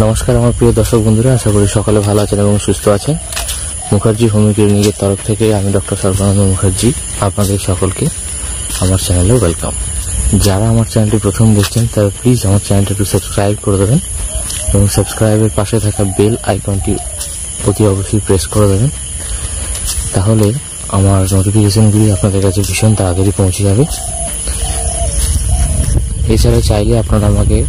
নমস্কার আমার প্রিয় দর্শক বন্ধুরা, আশা করি সকালে ভালো আছেন এবং সুস্থ আছেন। মুখার্জি হোমিও ক্লিনিকের তরফ থেকে আমি ডক্টর সর্বানন্দ মুখার্জি আপনাদের সকলকে আমার চ্যানেলে ওয়েলকাম। যারা আমার চ্যানেলটি প্রথম দেখছেন তারা প্লিজ আমার চ্যানেলটি একটু সাবস্ক্রাইব করে দেবেন এবং সাবস্ক্রাইবের পাশে থাকা বেল আইকনটি অতি অবশ্যই প্রেস করে দেবেন, তাহলে আমার নোটিফিকেশনগুলি আপনাদের কাছে ভীষণ তাড়াতাড়ি পৌঁছে যাবে। এছাড়া চাইলে আপনারা আমাকে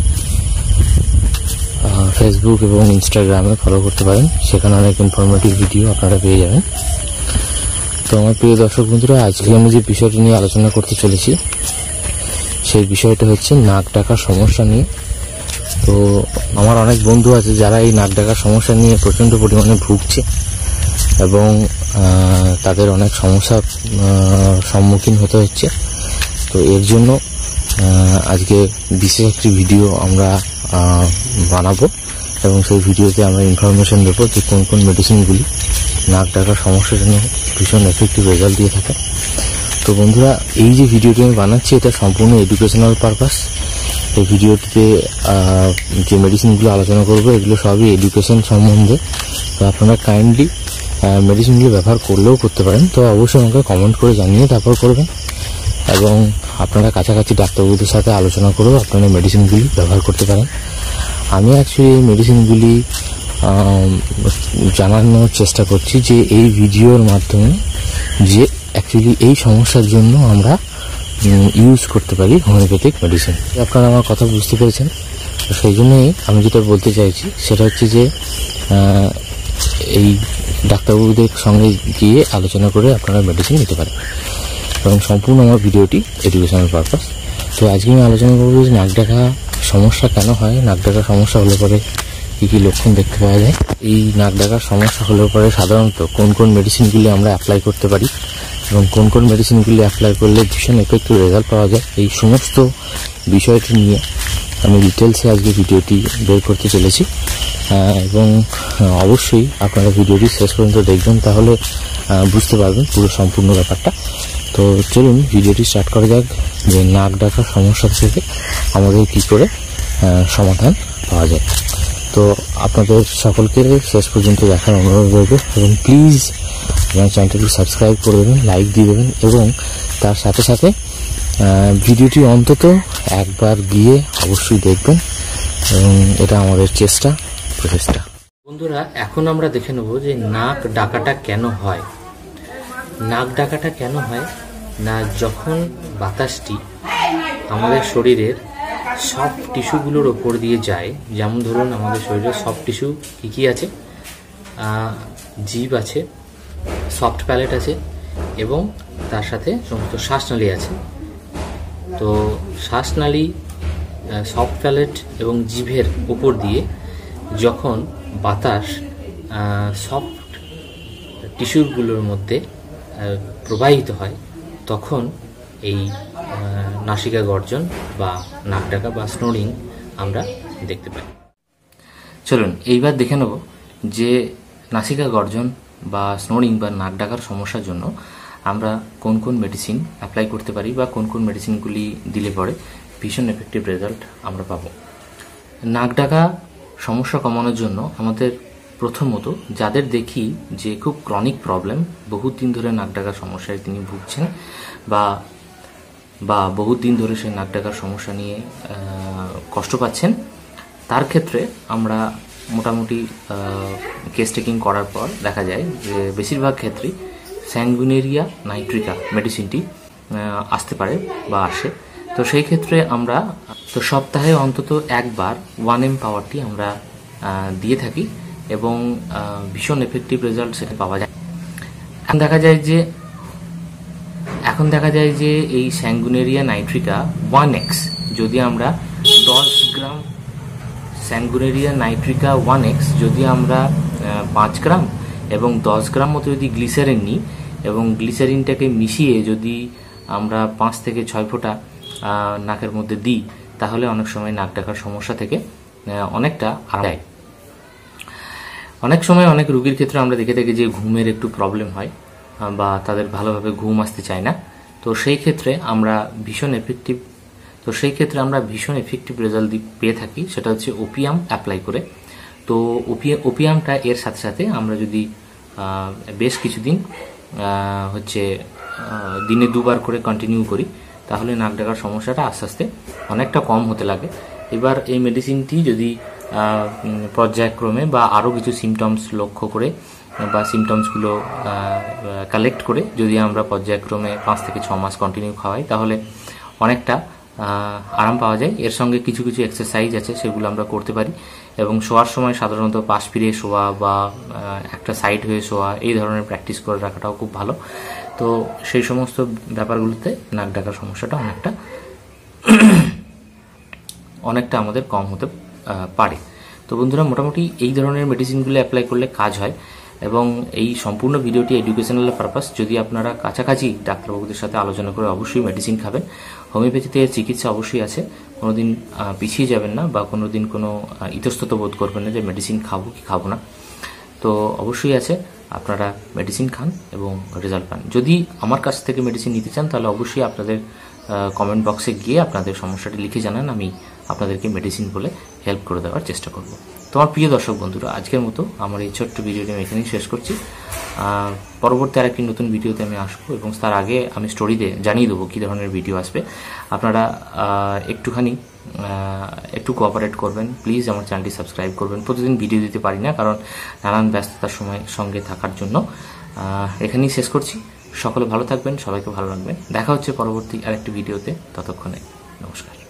ফেসবুক এবং ইনস্টাগ্রামে ফলো করতে পারেন, সেখানে অনেক ইনফরমেটিভ ভিডিও আপনারা পেয়ে যাবেন। তো আমার প্রিয় দর্শক বন্ধুরা, আজকে আমি যে বিষয়টি নিয়ে আলোচনা করতে চলেছি সেই বিষয়টা হচ্ছে নাক ডাকার সমস্যা নিয়ে। তো আমার অনেক বন্ধু আছে যারা এই নাক ডাকার সমস্যা নিয়ে প্রচণ্ড পরিমাণে ভুগছে এবং তাদের অনেক সমস্যার সম্মুখীন হতে হচ্ছে। তো এর জন্য আজকে বিশেষ একটি ভিডিও আমরা বানাবো এবং সেই ভিডিওতে আমরা ইনফরমেশন দেবো যে কোন কোন মেডিসিনগুলি নাক ডাকার সমস্যার জন্য ভীষণ এফেক্টিভ রেজাল্ট দিয়ে থাকে। তো বন্ধুরা, এই যে ভিডিওটি আমি বানাচ্ছি এটা সম্পূর্ণ এডুকেশনাল পারপাস। এই ভিডিওটিতে যে মেডিসিনগুলো আলোচনা করবো এগুলো সবই এডুকেশন সম্বন্ধে। তো আপনারা কাইন্ডলি মেডিসিনগুলো ব্যবহার করলেও করতে পারেন, তো অবশ্যই আমাকে কমেন্ট করে জানিয়ে তারপর করবেন এবং আপনারা কাছাকাছি ডাক্তারবাবুদের সাথে আলোচনা করেও আপনারা মেডিসিনগুলি ব্যবহার করতে পারেন। আমি অ্যাকচুয়ালি এই মেডিসিনগুলি জানানোর চেষ্টা করছি যে এই ভিডিওর মাধ্যমে যে অ্যাকচুয়ালি এই সমস্যার জন্য আমরা ইউজ করতে পারি হোমিওপ্যাথিক মেডিসিন। আপনারা আমার কথা বুঝতে পেরেছেন। সেই জন্যই আমি যেটা বলতে চাইছি সেটা হচ্ছে যে এই ডাক্তারবাবুদের সঙ্গে গিয়ে আলোচনা করে আপনারা মেডিসিন নিতে পারেন এবং সম্পূর্ণ আমার ভিডিওটি এডুকেশনাল পারপাস। তো আজকে আমি আলোচনা করবো যে নাক ডাকা সমস্যা কেন হয়, নাক ডাকার সমস্যা হলে পরে কী কী লক্ষণ দেখতে পাওয়া যায়, এই নাক ডাকার সমস্যা হলে পরে সাধারণত কোন কোন মেডিসিনগুলি আমরা অ্যাপ্লাই করতে পারি এবং কোন কোন মেডিসিনগুলি অ্যাপ্লাই করলে ভীষণ এফেক্টিভ রেজাল্ট পাওয়া যায়, এই সমস্ত বিষয়টি নিয়ে আমি ডিটেলসে আজকে ভিডিওটি বের করতে চলেছি। এবং অবশ্যই আপনারা ভিডিওটি শেষ পর্যন্ত দেখবেন, তাহলে বুঝতে পারবেন পুরো সম্পূর্ণ ব্যাপারটা। তো চলুন ভিডিওটি স্টার্ট করা যাক যে নাক ডাকার সমস্যা থেকে আমাদের কী করে সমাধান পাওয়া যায়। তো আপনাদের সকলকে শেষ পর্যন্ত দেখার অনুরোধ রইল এবং প্লিজ আমার চ্যানেলটি সাবস্ক্রাইব করে দেবেন, লাইক দিয়ে দেবেন এবং তার সাথে সাথে ভিডিওটি অন্তত একবার গিয়ে অবশ্যই দেখবেন এবং এটা আমাদের প্রচেষ্টা। বন্ধুরা, এখন আমরা দেখে নেব যে নাক ডাকাটা কেন হয়। নাক ডাকাটা কেন হয় না, যখন বাতাসটি আমাদের শরীরের সফট টিস্যুগুলোর ওপর দিয়ে যায়, যেমন ধরুন আমাদের শরীরের সফট টিস্যু কী কী আছে, জিভ আছে, সফট প্যালেট আছে এবং তার সাথে সমস্ত শ্বাসনালী আছে। তো শ্বাসনালী, সফট প্যালেট এবং জিভের উপর দিয়ে যখন বাতাস সফট টিস্যুগুলোর মধ্যে প্রবাহিত হয় তখন এই নাসিকা গর্জন বা নাক ডাকা বা স্নোরিং আমরা দেখতে পাই। চলুন এইবার দেখে নেব যে নাসিকা গর্জন বা স্নোরিং বা নাক ডাকার সমস্যার জন্য আমরা কোন কোন মেডিসিন অ্যাপ্লাই করতে পারি বা কোন কোন মেডিসিনগুলি দিলে পরে ভীষণ এফেক্টিভ রেজাল্ট আমরা পাবো। নাক ডাকা সমস্যা কমানোর জন্য আমাদের প্রথমত যাদের দেখি যে খুব ক্রনিক প্রবলেম, বহুত দিন ধরে নাক ডাকার সমস্যায় তিনি ভুগছেন বা বহুত দিন ধরে সেই নাক ডাকার সমস্যা নিয়ে কষ্ট পাচ্ছেন, তার ক্ষেত্রে আমরা মোটামুটি কেস টেকিং করার পর দেখা যায় যে বেশিরভাগ ক্ষেত্রেই স্যাঙ্গুইনেরিয়া নাইট্রিকা মেডিসিনটি আসতে পারে বা আসে। তো সেই ক্ষেত্রে আমরা সপ্তাহে অন্তত একবার 1M পাওয়ারটি আমরা দিয়ে থাকি এবং ভীষণ এফেক্টিভ রেজাল্ট সেটা পাওয়া যায়। এখন দেখা যায় যে এই স্যাঙ্গুইনেরিয়া নাইট্রিকা 1x যদি আমরা 10 গ্রাম স্যাঙ্গুইনেরিয়া নাইট্রিকা 1x যদি আমরা 5 গ্রাম এবং 10 গ্রাম মতো যদি গ্লিসারিন নিই এবং গ্লিসারিনটাকে মিশিয়ে যদি আমরা 5 থেকে 6 ফোঁটা নাকের মধ্যে দিই, তাহলে অনেক সময় নাক ডাকার সমস্যা থেকে অনেকটা আরাম দেয়। অনেক সময় অনেক রোগীর ক্ষেত্রে আমরা দেখে থাকি যে ঘুমের একটু প্রবলেম হয় বা তাদের ভালোভাবে ঘুম আসতে চায় না। তো সেই ক্ষেত্রে আমরা ভীষণ এফেক্টিভ রেজাল্ট পেয়ে থাকি, সেটা হচ্ছে ওপিয়াম অ্যাপ্লাই করে। তো ওপিয়ামটা এর সাথে সাথে আমরা যদি বেশ কিছুদিন হচ্ছে দিনে 2 বার করে কন্টিনিউ করি, তাহলে নাক ডাকার সমস্যাটা আস্তে আস্তে অনেকটা কম হতে লাগে। এবার এই মেডিসিনটি যদি পর্যায়ক্রমে বা আরও কিছু সিমটমস লক্ষ্য করে বা সিমটমসগুলো কালেক্ট করে যদি আমরা পর্যায়ক্রমে 5 থেকে 6 মাস কন্টিনিউ খাওয়াই, তাহলে অনেকটা আরাম পাওয়া যায়। এর সঙ্গে কিছু কিছু এক্সারসাইজ আছে, সেগুলো আমরা করতে পারি। এবং শোয়ার সময় সাধারণত পাশ ফিরে শোয়া বা একটা সাইড হয়ে শোয়া, এই ধরনের প্র্যাকটিস করে রাখাটাও খুব ভালো। তো সেই সমস্ত ব্যাপারগুলোতে নাক ডাকার সমস্যাটা অনেকটা আমাদের কম হতে পারে। তো বন্ধুরা, মোটামুটি এই ধরনের মেডিসিনগুলো অ্যাপ্লাই করলে কাজ হয়। এবং এই সম্পূর্ণ ভিডিওটি এডুকেশনাল পারপাস। যদি আপনারা কাছাকাছি ডাক্তারবাবুদের সাথে আলোচনা করে অবশ্যই মেডিসিন খাবেন। হোমিওপ্যাথিতে চিকিৎসা অবশ্যই আছে, কোনোদিন পিছিয়ে যাবেন না বা কোনোদিন কোনো ইতস্তত বোধ করবেন না যে মেডিসিন খাবো কি খাবো না। তো অবশ্যই আছে, আপনারা মেডিসিন খান এবং রেজাল্ট পান। যদি আমার কাছ থেকে মেডিসিন নিতে চান, তাহলে অবশ্যই আপনাদের কমেন্ট বক্সে গিয়ে আপনাদের সমস্যাটি লিখে জানান, আমি আপনাদেরকে মেডিসিন বলে হেল্প করে দেওয়ার চেষ্টা করব। তোমার প্রিয় দর্শক বন্ধুরা, আজকের মতো আমার এই ছোট্ট ভিডিওটি আমি এখানেই শেষ করছি। পরবর্তী আরেকটি নতুন ভিডিওতে আমি আসবো এবং তার আগে আমি স্টোরিতে জানিয়ে দেবো কী ধরনের ভিডিও আসবে। আপনারা একটু কোঅপারেট করবেন প্লিজ, আমার চ্যানেলটি সাবস্ক্রাইব করবেন। প্রতিদিন ভিডিও দিতে পারি না, কারণ নানান ব্যস্ততার সঙ্গে থাকার জন্য। এখানেই শেষ করছি। সকলে ভালো থাকবেন, সবাইকে ভালো রাখবেন। দেখা হচ্ছে পরবর্তী আরেকটি ভিডিওতে। ততক্ষণে নমস্কার।